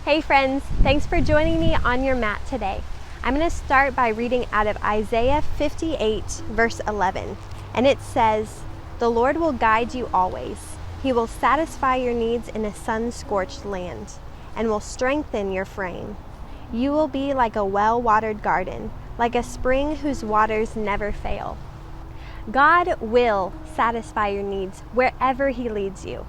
Hey friends, thanks for joining me on your mat today. I'm going to start by reading out of Isaiah 58 verse 11. And it says, "The Lord will guide you always. He will satisfy your needs in a sun-scorched land and will strengthen your frame. You will be like a well-watered garden, like a spring whose waters never fail." God will satisfy your needs wherever He leads you.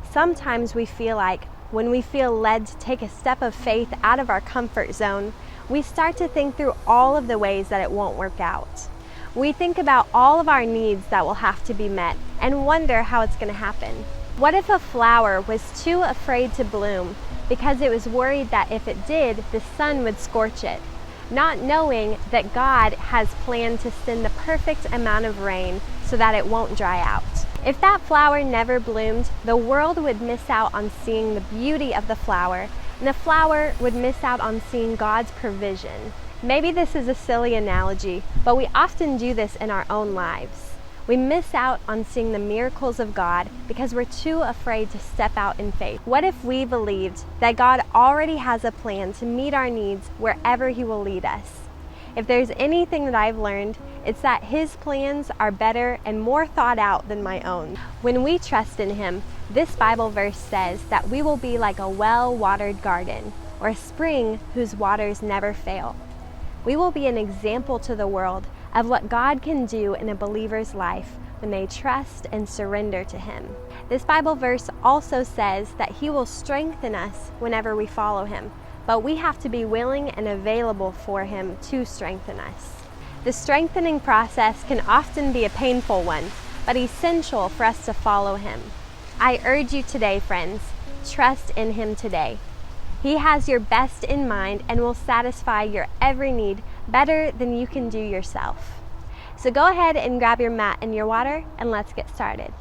Sometimes we feel like when we feel led to take a step of faith out of our comfort zone, we start to think through all of the ways that it won't work out. We think about all of our needs that will have to be met and wonder how it's going to happen. What if a flower was too afraid to bloom because it was worried that if it did, the sun would scorch it, not knowing that God has planned to send the perfect amount of rain so that it won't dry out? If that flower never bloomed, the world would miss out on seeing the beauty of the flower, and the flower would miss out on seeing God's provision. Maybe this is a silly analogy, but we often do this in our own lives. We miss out on seeing the miracles of God because we're too afraid to step out in faith. What if we believed that God already has a plan to meet our needs wherever He will lead us? If there's anything that I've learned, it's that His plans are better and more thought out than my own. When we trust in Him, this Bible verse says that we will be like a well-watered garden or a spring whose waters never fail. We will be an example to the world of what God can do in a believer's life when they trust and surrender to Him. This Bible verse also says that He will strengthen us whenever we follow Him, but we have to be willing and available for Him to strengthen us. The strengthening process can often be a painful one, but essential for us to follow Him. I urge you today, friends, trust in Him today. He has your best in mind and will satisfy your every need better than you can do yourself. So go ahead and grab your mat and your water, and let's get started.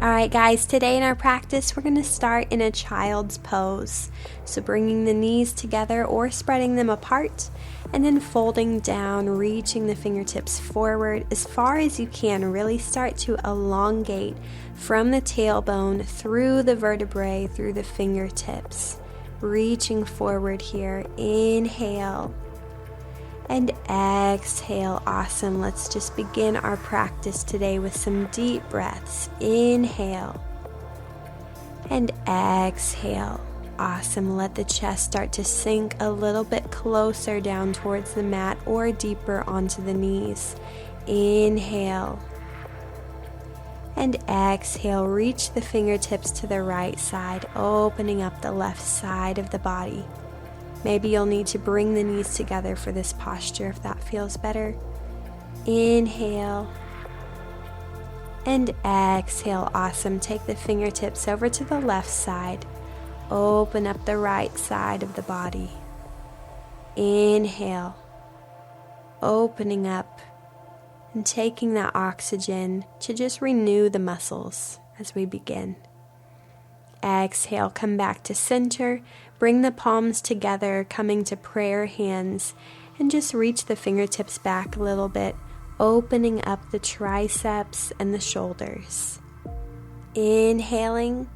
Alright guys, today in our practice we're going to start in a child's pose. So bringing the knees together or spreading them apart, and then folding down, reaching the fingertips forward as far as you can. Really start to elongate from the tailbone through the vertebrae, through the fingertips. Reaching forward here. Inhale. And exhale. Awesome. Let's just begin our practice today with some deep breaths. Inhale. And exhale. Awesome. Let the chest start to sink a little bit closer down towards the mat or deeper onto the knees. Inhale. And exhale. Reach the fingertips to the right side, opening up the left side of the body. Maybe you'll need to bring the knees together for this posture if that feels better. Inhale. And exhale. Awesome. Take the fingertips over to the left side. Open up the right side of the body. Inhale. Opening up and taking that oxygen to just renew the muscles as we begin. Exhale, come back to center, bring the palms together, coming to prayer hands, and just reach the fingertips back a little bit, opening up the triceps and the shoulders. Inhaling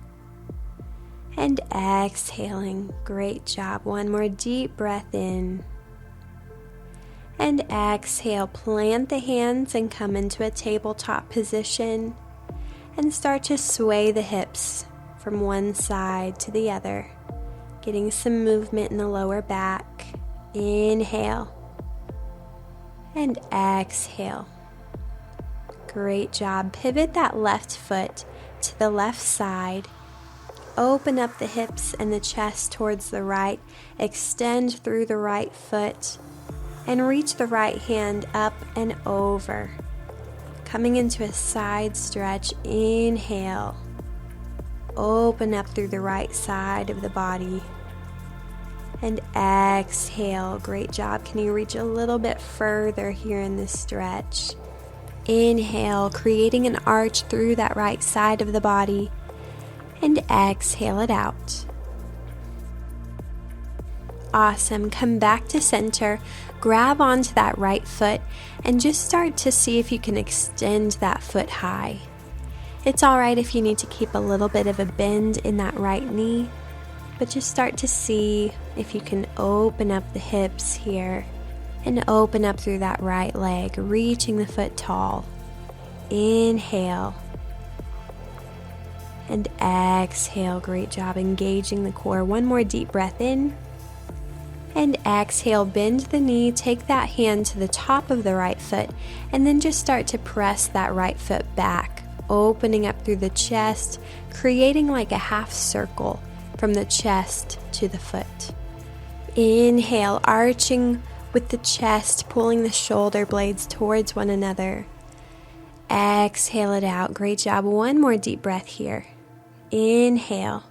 and exhaling. Great job. One more deep breath in. And exhale, plant the hands and come into a tabletop position and start to sway the hips from one side to the other, getting some movement in the lower back. Inhale and exhale. Great job. Pivot that left foot to the left side. Open up the hips and the chest towards the right. Extend through the right foot and reach the right hand up and over. Coming into a side stretch. Inhale. Open up through the right side of the body. And exhale. Great job. Can you reach a little bit further here in this stretch? Inhale, creating an arch through that right side of the body. And exhale it out. Awesome. Come back to center. Grab onto that right foot and just start to see if you can extend that foot high. It's all right if you need to keep a little bit of a bend in that right knee, but just start to see if you can open up the hips here and open up through that right leg, reaching the foot tall. Inhale. And exhale. Great job engaging the core. One more deep breath in. And exhale, bend the knee, take that hand to the top of the right foot, and then just start to press that right foot back, opening up through the chest, creating like a half circle from the chest to the foot. Inhale, arching with the chest, pulling the shoulder blades towards one another. Exhale it out. Great job. One more deep breath here. Inhale.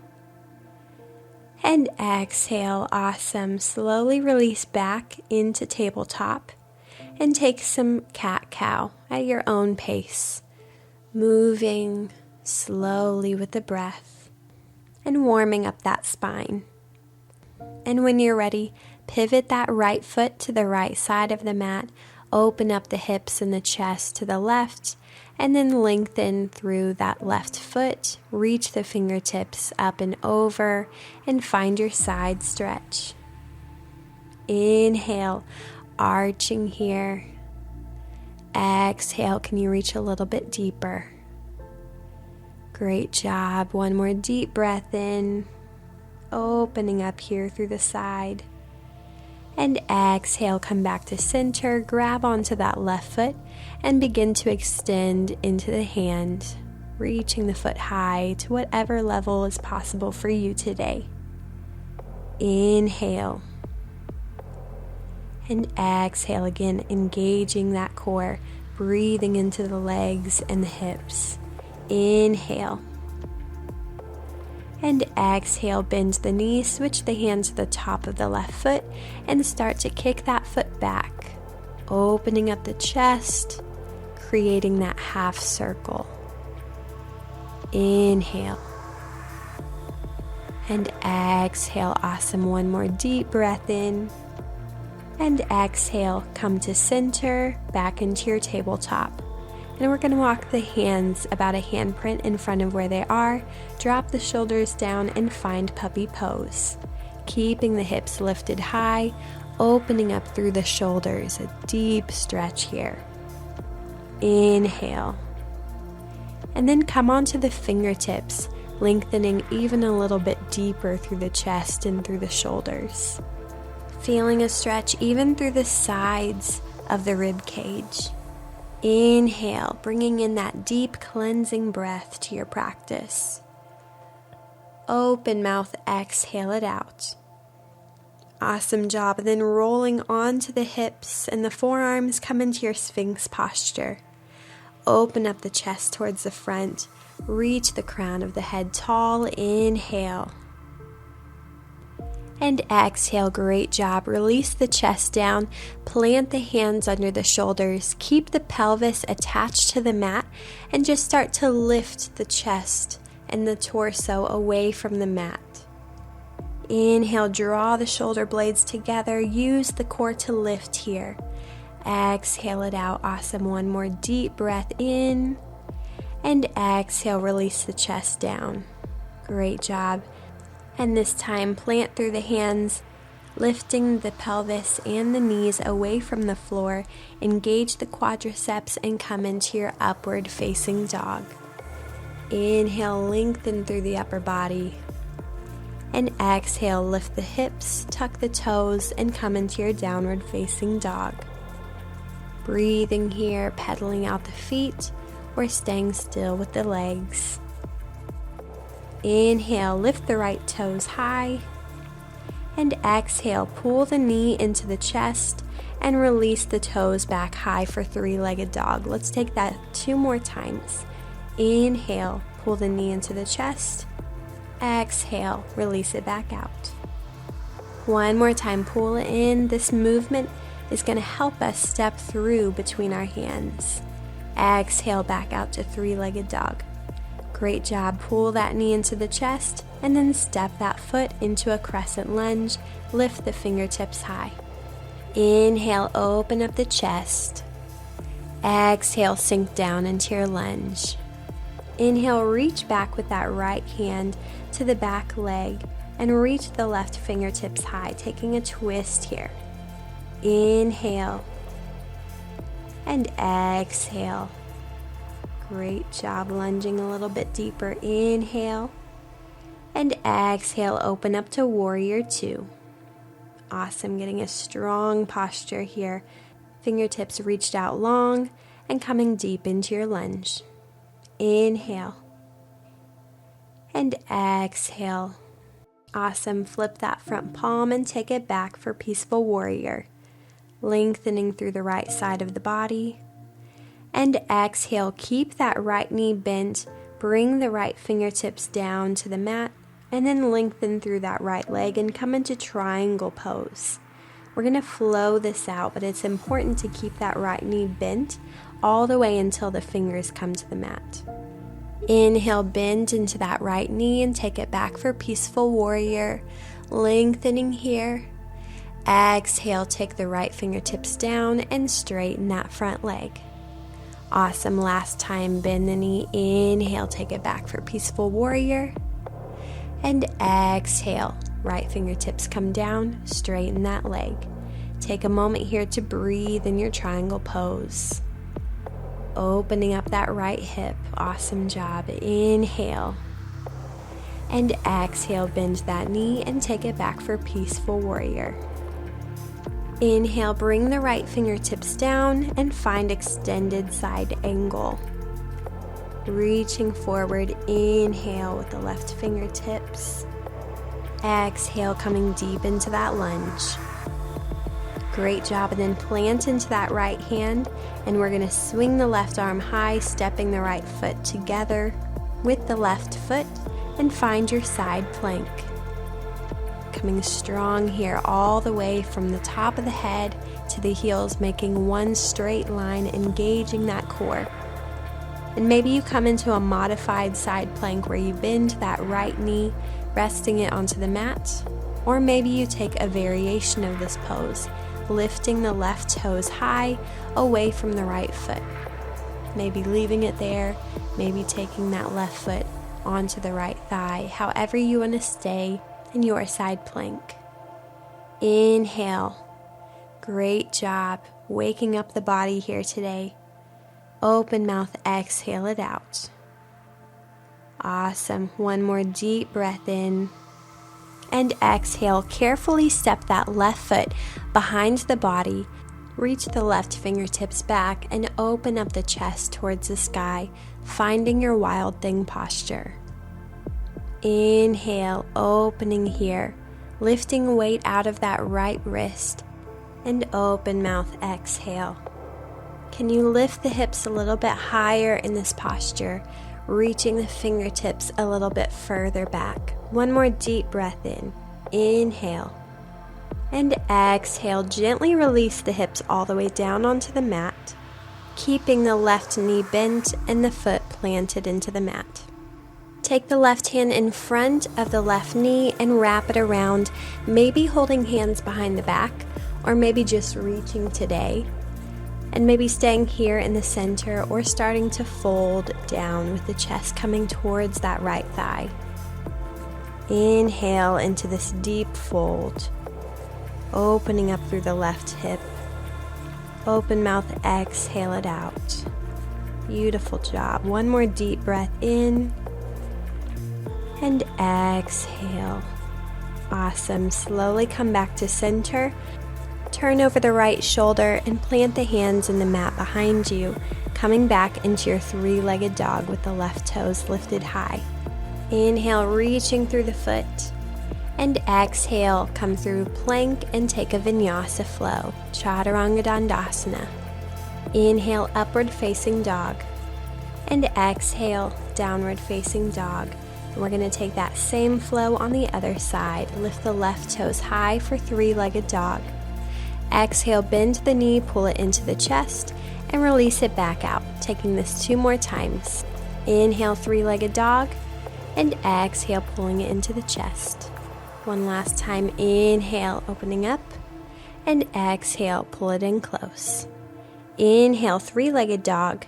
And exhale. Awesome. Slowly release back into tabletop and take some cat-cow at your own pace, moving slowly with the breath and warming up that spine. And when you're ready, pivot that right foot to the right side of the mat, open up the hips and the chest to the left, and then lengthen through that left foot, reach the fingertips up and over, and find your side stretch. Inhale, arching here. Exhale, can you reach a little bit deeper? Great job. One more deep breath in, opening up here through the side. And exhale, come back to center, grab onto that left foot, and begin to extend into the hand, reaching the foot high to whatever level is possible for you today. Inhale. And exhale again, engaging that core, breathing into the legs and the hips. Inhale. And exhale, bend the knee, switch the hand to the top of the left foot, and start to kick that foot back, opening up the chest, creating that half circle. Inhale. And exhale. Awesome. One more deep breath in. And exhale, come to center, back into your tabletop. And we're going to walk the hands about a handprint in front of where they are, drop the shoulders down, and find puppy pose. Keeping the hips lifted high, opening up through the shoulders, a deep stretch here. Inhale. And then come onto the fingertips, lengthening even a little bit deeper through the chest and through the shoulders. Feeling a stretch even through the sides of the rib cage. Inhale, bringing in that deep cleansing breath to your practice. Open mouth, exhale it out. Awesome job. And then rolling onto the hips and the forearms, come into your Sphinx posture. Open up the chest towards the front. Reach the crown of the head tall. Inhale. And exhale. Great job. Release the chest down. Plant the hands under the shoulders. Keep the pelvis attached to the mat and just start to lift the chest and the torso away from the mat. Inhale, draw the shoulder blades together. Use the core to lift here. Exhale it out. Awesome. One more deep breath in. And exhale, release the chest down. Great job. And this time, plant through the hands, lifting the pelvis and the knees away from the floor. Engage the quadriceps and come into your upward facing dog. Inhale, lengthen through the upper body. And exhale, lift the hips, tuck the toes, and come into your downward facing dog. Breathing here, pedaling out the feet, or staying still with the legs. Inhale, lift the right toes high. And exhale, pull the knee into the chest and release the toes back high for three-legged dog. Let's take that 2 more times. Inhale, pull the knee into the chest. Exhale, release it back out. 1 more time, pull it in. This movement is going to help us step through between our hands. Exhale, back out to three-legged dog. Great job. Pull that knee into the chest and then step that foot into a crescent lunge. Lift the fingertips high. Inhale, open up the chest. Exhale, sink down into your lunge. Inhale, reach back with that right hand to the back leg and reach the left fingertips high, taking a twist here. Inhale and exhale. Great job, lunging a little bit deeper. Inhale and exhale, open up to warrior 2. Awesome, getting a strong posture here. Fingertips reached out long and coming deep into your lunge. Inhale and exhale. Awesome, flip that front palm and take it back for peaceful warrior. Lengthening through the right side of the body. And exhale, keep that right knee bent. Bring the right fingertips down to the mat. And then lengthen through that right leg and come into triangle pose. We're going to flow this out, but it's important to keep that right knee bent all the way until the fingers come to the mat. Inhale, bend into that right knee and take it back for peaceful warrior. Lengthening here. Exhale, take the right fingertips down and straighten that front leg. Awesome, last time, bend the knee. Inhale, take it back for peaceful warrior. And exhale, right fingertips come down, straighten that leg. Take a moment here to breathe in your triangle pose. Opening up that right hip, awesome job. Inhale. And exhale, bend that knee and take it back for peaceful warrior. Inhale, bring the right fingertips down and find extended side angle. Reaching forward, inhale with the left fingertips. Exhale, coming deep into that lunge. Great job, and then plant into that right hand, and we're going to swing the left arm high, stepping the right foot together with the left foot, and find your side plank. Coming strong here all the way from the top of the head to the heels, making one straight line, engaging that core. And maybe you come into a modified side plank where you bend that right knee, resting it onto the mat. Or maybe you take a variation of this pose, lifting the left toes high away from the right foot. Maybe leaving it there, maybe taking that left foot onto the right thigh, however you want to stay in your side plank. Inhale. Great job, waking up the body here today. Open mouth, exhale it out. Awesome. One more deep breath in. And exhale. Carefully step that left foot behind the body. Reach the left fingertips back and open up the chest towards the sky, finding your wild thing posture. Inhale, opening here, lifting weight out of that right wrist. And open mouth, exhale. Can you lift the hips a little bit higher in this posture, reaching the fingertips a little bit further back? One more deep breath in. Inhale. And exhale, gently release the hips all the way down onto the mat, keeping the left knee bent and the foot planted into the mat. Take the left hand in front of the left knee and wrap it around, maybe holding hands behind the back, or maybe just reaching today. And maybe staying here in the center or starting to fold down with the chest coming towards that right thigh. Inhale into this deep fold, opening up through the left hip. Open mouth, exhale it out. Beautiful job. One more deep breath in and exhale. Awesome. Slowly come back to center. Turn over the right shoulder and plant the hands in the mat behind you, coming back into your three-legged dog with the left toes lifted high. Inhale, reaching through the foot. And exhale, come through plank and take a Vinyasa flow, Chaturanga Dandasana. Inhale, upward facing dog. And exhale, downward facing dog. And we're going to take that same flow on the other side. Lift the left toes high for three-legged dog. Exhale, bend the knee, pull it into the chest, and release it back out. Taking this 2 more times. Inhale, three-legged dog. And exhale, pulling it into the chest. One last time, inhale, opening up, and exhale, pull it in close. Inhale, three-legged dog,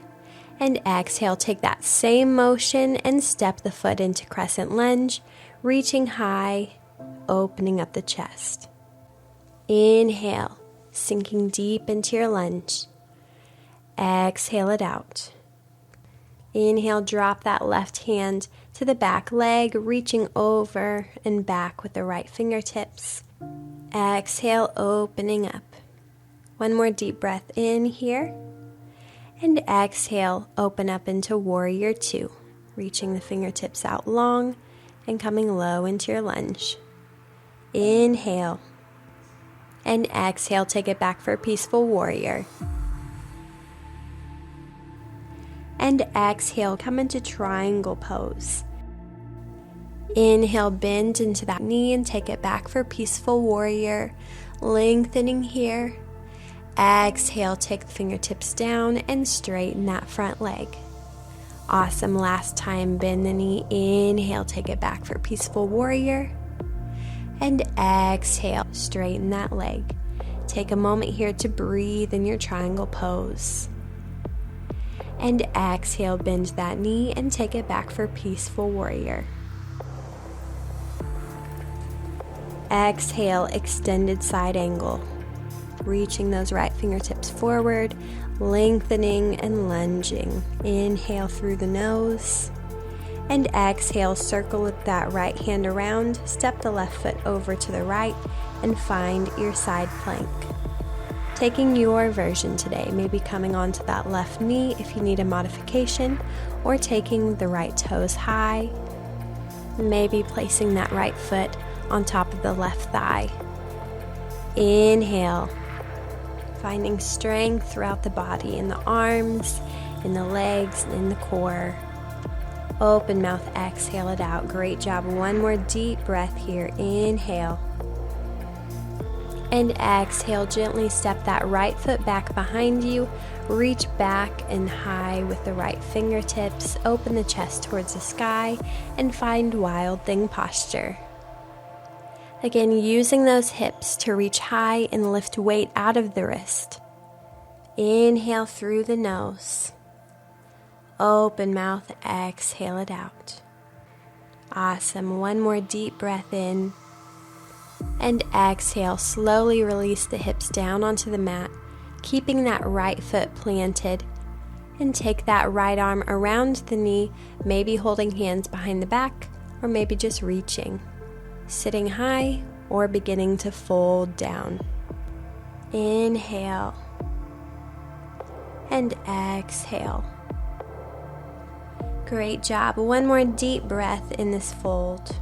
and exhale, take that same motion and step the foot into crescent lunge, reaching high, opening up the chest. Inhale, sinking deep into your lunge. Exhale it out. Inhale, drop that left hand to the back leg, reaching over and back with the right fingertips. Exhale, opening up. One more deep breath in here. And exhale, open up into Warrior 2, reaching the fingertips out long and coming low into your lunge. Inhale. And exhale, take it back for Peaceful Warrior. And exhale, come into triangle pose. Inhale, bend into that knee and take it back for Peaceful Warrior, lengthening here. Exhale, take the fingertips down and straighten that front leg. Awesome. Last time, bend the knee. Inhale, take it back for Peaceful Warrior. And exhale, straighten that leg. Take a moment here to breathe in your triangle pose. And exhale, bend that knee and take it back for Peaceful Warrior. Exhale, extended side angle. Reaching those right fingertips forward, lengthening and lunging. Inhale through the nose. And exhale, circle with that right hand around, step the left foot over to the right, and find your side plank. Taking your version today, maybe coming onto that left knee if you need a modification, or taking the right toes high, maybe placing that right foot on top of the left thigh. Inhale, finding strength throughout the body, in the arms, in the legs, and in the core. Open mouth, exhale it out. Great job. One more deep breath here. Inhale. And exhale, gently step that right foot back behind you. Reach back and high with the right fingertips. Open the chest towards the sky and find Wild Thing posture. Again, using those hips to reach high and lift weight out of the wrist. Inhale through the nose. Open mouth, exhale it out. Awesome. One more deep breath in. And exhale, slowly release the hips down onto the mat, keeping that right foot planted. And take that right arm around the knee, maybe holding hands behind the back, or maybe just reaching. Sitting high or beginning to fold down. Inhale. And exhale. Great job. One more deep breath in this fold.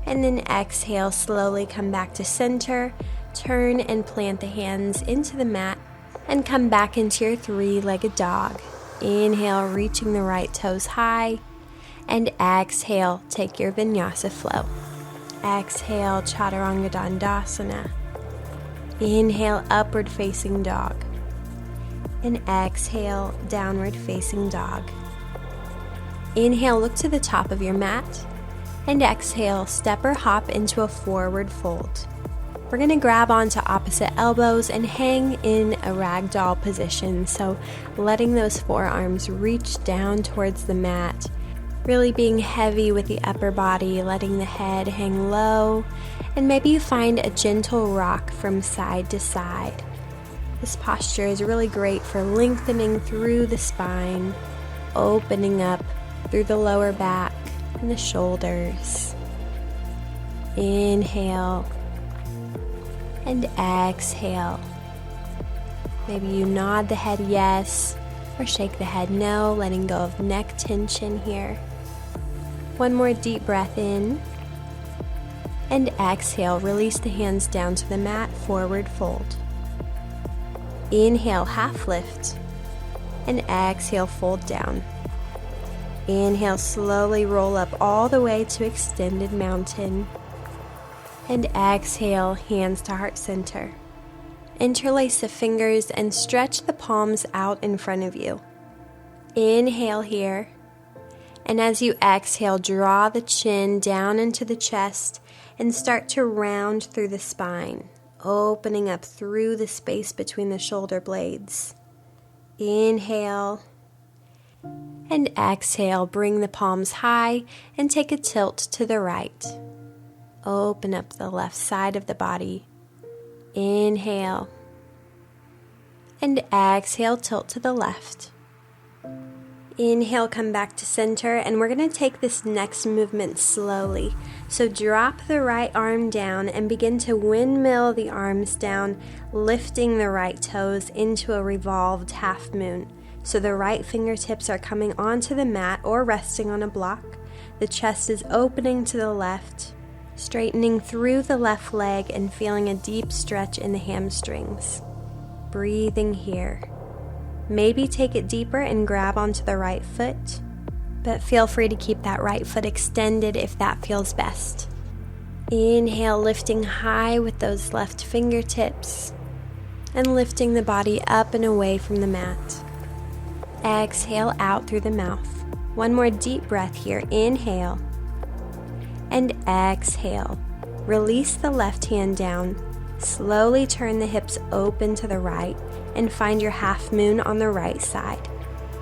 And then exhale, slowly come back to center. Turn and plant the hands into the mat and come back into your three-legged dog. Inhale, reaching the right toes high. And exhale, take your Vinyasa flow. Exhale, Chaturanga Dandasana. Inhale, upward facing dog. And exhale, downward facing dog. Inhale, look to the top of your mat. And exhale, step or hop into a forward fold. We're going to grab onto opposite elbows and hang in a ragdoll position. So letting those forearms reach down towards the mat. Really being heavy with the upper body, letting the head hang low. And maybe you find a gentle rock from side to side. This posture is really great for lengthening through the spine, opening up through the lower back and the shoulders. Inhale and exhale. Maybe you nod the head yes, Or shake the head no, letting go of neck tension here. One more deep breath in. And exhale, release the hands down to the mat, forward fold. Inhale, half lift. And exhale, fold down. Inhale, slowly roll up all the way to extended mountain. And exhale, hands to heart center. Interlace the fingers and stretch the palms out in front of you. Inhale here. And as you exhale, draw the chin down into the chest and start to round through the spine, opening up through the space between the shoulder blades. Inhale. And exhale, bring the palms high and take a tilt to the right. Open up the left side of the body. Inhale. And exhale, tilt to the left. Inhale, come back to center, and we're going to take this next movement slowly. So drop the right arm down and begin to windmill the arms down, lifting the right toes into a revolved half moon. So the right fingertips are coming onto the mat or resting on a block. The chest is opening to the left, straightening through the left leg and feeling a deep stretch in the hamstrings. Breathing here. Maybe take it deeper and grab onto the right foot, but feel free to keep that right foot extended if that feels best. Inhale, lifting high with those left fingertips and lifting the body up and away from the mat. Exhale out through the mouth. One more deep breath here. Inhale and exhale. Release the left hand down. Slowly turn the hips open to the right and find your half moon on the right side,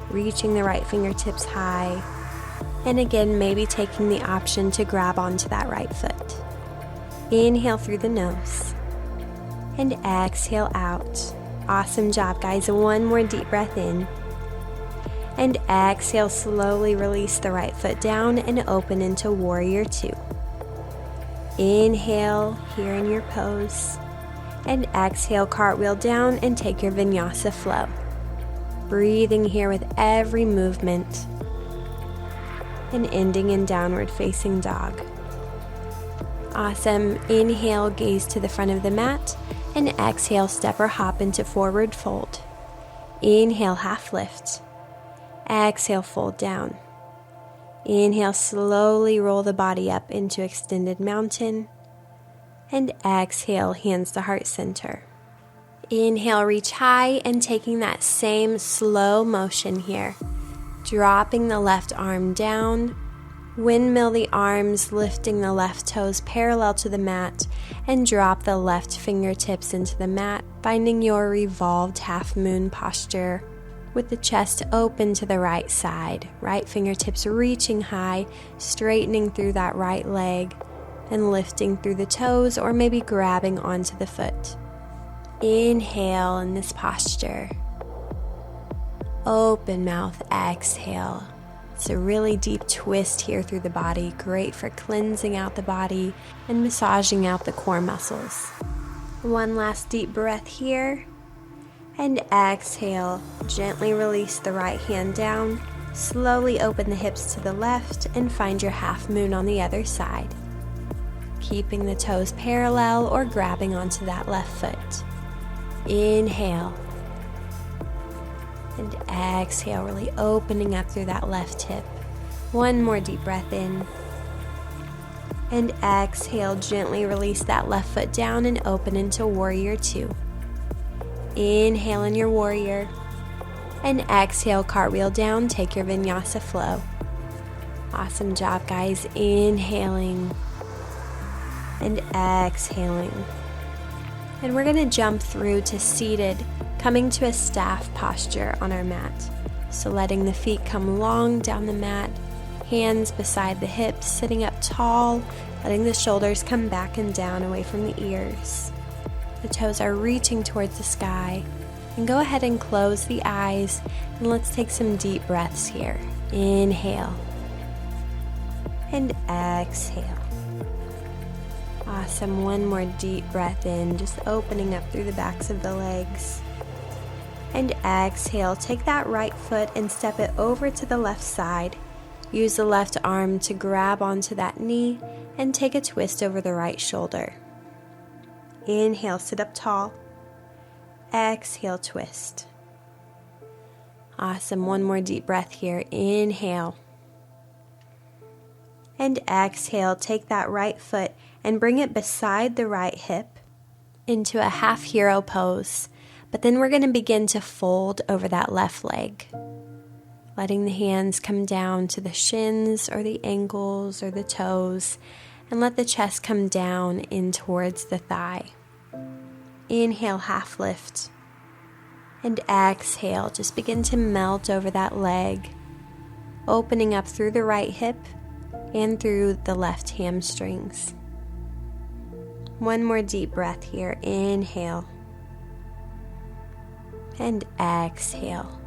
reaching the right fingertips high. And again, maybe taking the option to grab onto that right foot. Inhale through the nose and exhale out. Awesome job, guys. One more deep breath in. And exhale, slowly release the right foot down and open into Warrior Two. Inhale here in your pose. And exhale, cartwheel down and take your Vinyasa flow. Breathing here with every movement. And ending in downward facing dog. Awesome. Inhale, gaze to the front of the mat. And exhale, step or hop into forward fold. Inhale, half lift. Exhale, fold down. Inhale, slowly roll the body up into extended mountain. And exhale, hands to heart center. Inhale, reach high and taking that same slow motion here. Dropping the left arm down. Windmill the arms, lifting the left toes parallel to the mat. And drop the left fingertips into the mat, finding your revolved half moon posture. With the chest open to the right side. Right fingertips reaching high, straightening through that right leg. And lifting through the toes or maybe grabbing onto the foot. Inhale in this posture. Open mouth, exhale. It's a really deep twist here through the body, great for cleansing out the body and massaging out the core muscles. One last deep breath here. And exhale, gently release the right hand down. Slowly open the hips to the left and find your half moon on the other side. Keeping the toes parallel or grabbing onto that left foot. Inhale. And exhale, really opening up through that left hip. One more deep breath in. And exhale, gently release that left foot down and open into Warrior Two. Inhale in your Warrior. And exhale, cartwheel down, take your Vinyasa flow. Awesome job, guys. Inhaling. And exhaling. And we're going to jump through to seated, coming to a staff posture on our mat. So letting the feet come long down the mat, hands beside the hips, sitting up tall, letting the shoulders come back and down away from the ears. The toes are reaching towards the sky. And go ahead and close the eyes, and let's take some deep breaths here. Inhale. And exhale. Awesome. One more deep breath in, just opening up through the backs of the legs. And exhale, take that right foot and step it over to the left side. Use the left arm to grab onto that knee and take a twist over the right shoulder. Inhale, sit up tall. Exhale, twist. Awesome. One more deep breath here. Inhale. And exhale, take that right foot and bring it beside the right hip into a half hero pose. But then we're going to begin to fold over that left leg, letting the hands come down to the shins or the ankles or the toes, and let the chest come down in towards the thigh. Inhale, half lift. And exhale, just begin to melt over that leg, opening up through the right hip and through the left hamstrings. One more deep breath here. Inhale. And exhale.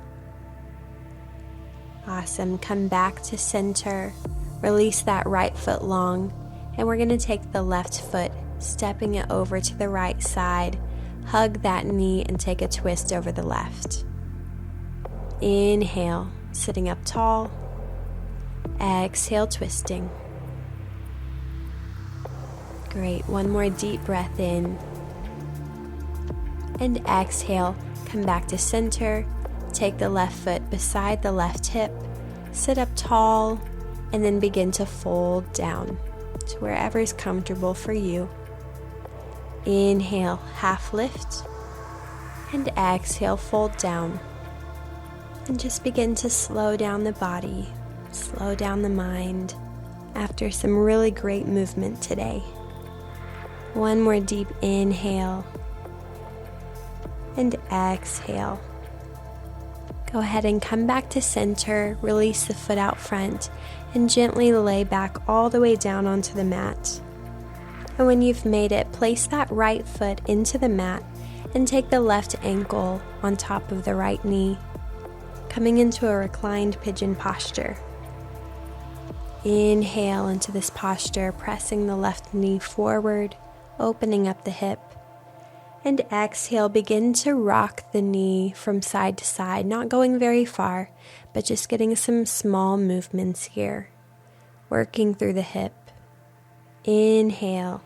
Awesome. Come back to center. Release that right foot long. And we're going to take the left foot, stepping it over to the right side. Hug that knee and take a twist over the left. Inhale, sitting up tall. Exhale, twisting. Great. One more deep breath in. And exhale. Come back to center, take the left foot beside the left hip, sit up tall, and then begin to fold down to wherever is comfortable for you. Inhale, half lift, and exhale, fold down. And just begin to slow down the body, slow down the mind after some really great movement today. One more deep inhale. And exhale. Go ahead and come back to center, release the foot out front, and gently lay back all the way down onto the mat. And when you've made it, place that right foot into the mat and take the left ankle on top of the right knee, coming into a reclined pigeon posture. Inhale into this posture, pressing the left knee forward, opening up the hip. And exhale, begin to rock the knee from side to side, not going very far, but just getting some small movements here, working through the hip. Inhale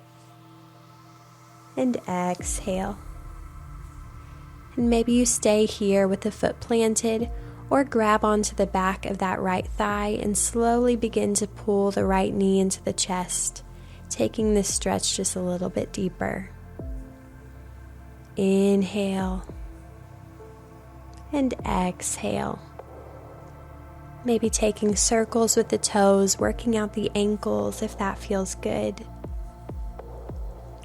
and exhale. And maybe you stay here with the foot planted or grab onto the back of that right thigh and slowly begin to pull the right knee into the chest, taking this stretch just a little bit deeper. Inhale and exhale. Maybe taking circles with the toes, working out the ankles if that feels good.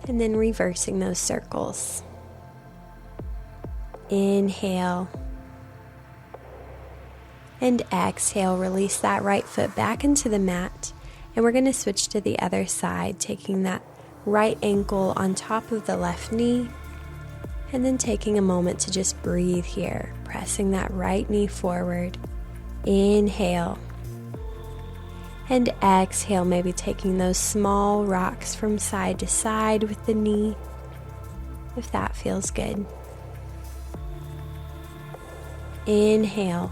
And then reversing those circles. Inhale and exhale. Release that right foot back into the mat. And we're going to switch to the other side, taking that right ankle on top of the left knee. And then taking a moment to just breathe here, pressing that right knee forward. Inhale. And exhale, maybe taking those small rocks from side to side with the knee, if that feels good. Inhale.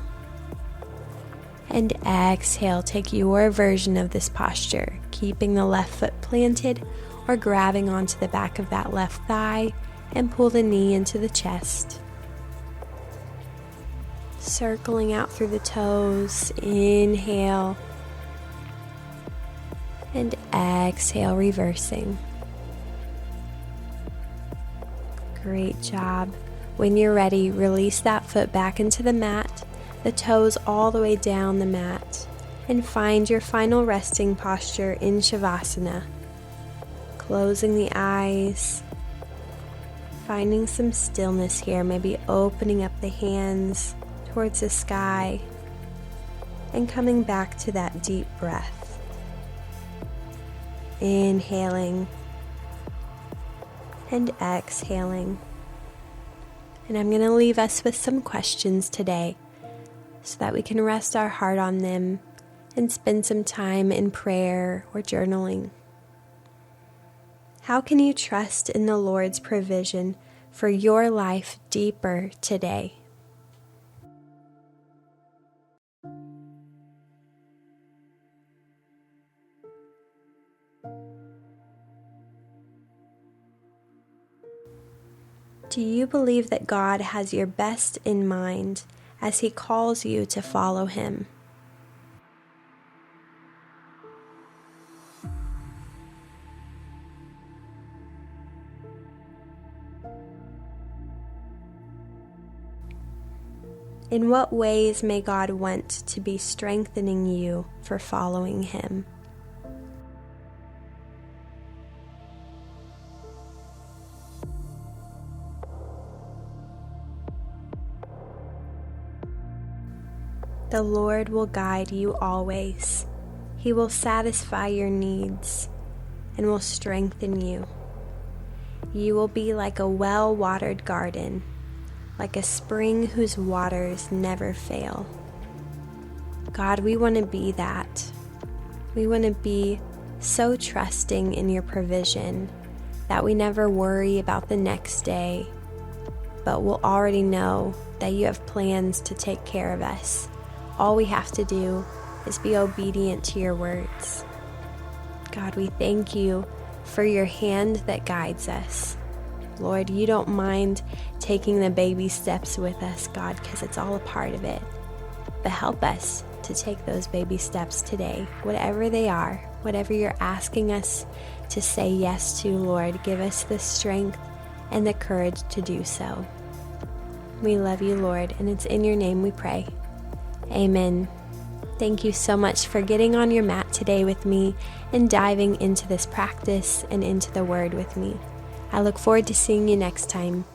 And exhale, take your version of this posture, keeping the left foot planted or grabbing onto the back of that left thigh. And pull the knee into the chest. Circling out through the toes. Inhale. And exhale, reversing. Great job. When you're ready, release that foot back into the mat, the toes all the way down the mat, and find your final resting posture in Shavasana. Closing the eyes. Finding some stillness here, maybe opening up the hands towards the sky and coming back to that deep breath. Inhaling and exhaling. And I'm going to leave us with some questions today so that we can rest our heart on them and spend some time in prayer or journaling. How can you trust in the Lord's provision for your life deeper today? Do you believe that God has your best in mind as He calls you to follow Him? In what ways may God want to be strengthening you for following Him? The Lord will guide you always. He will satisfy your needs and will strengthen you. You will be like a well-watered garden, like a spring whose waters never fail. God, we want to be that. We want to be so trusting in your provision that we never worry about the next day, but we'll already know that you have plans to take care of us. All we have to do is be obedient to your words. God, we thank you for your hand that guides us. Lord, you don't mind taking the baby steps with us, God, because it's all a part of it. But help us to take those baby steps today, whatever they are, whatever you're asking us to say yes to, Lord. Give us the strength and the courage to do so. We love you, Lord, and it's in your name we pray. Amen. Thank you so much for getting on your mat today with me and diving into this practice and into the Word with me. I look forward to seeing you next time.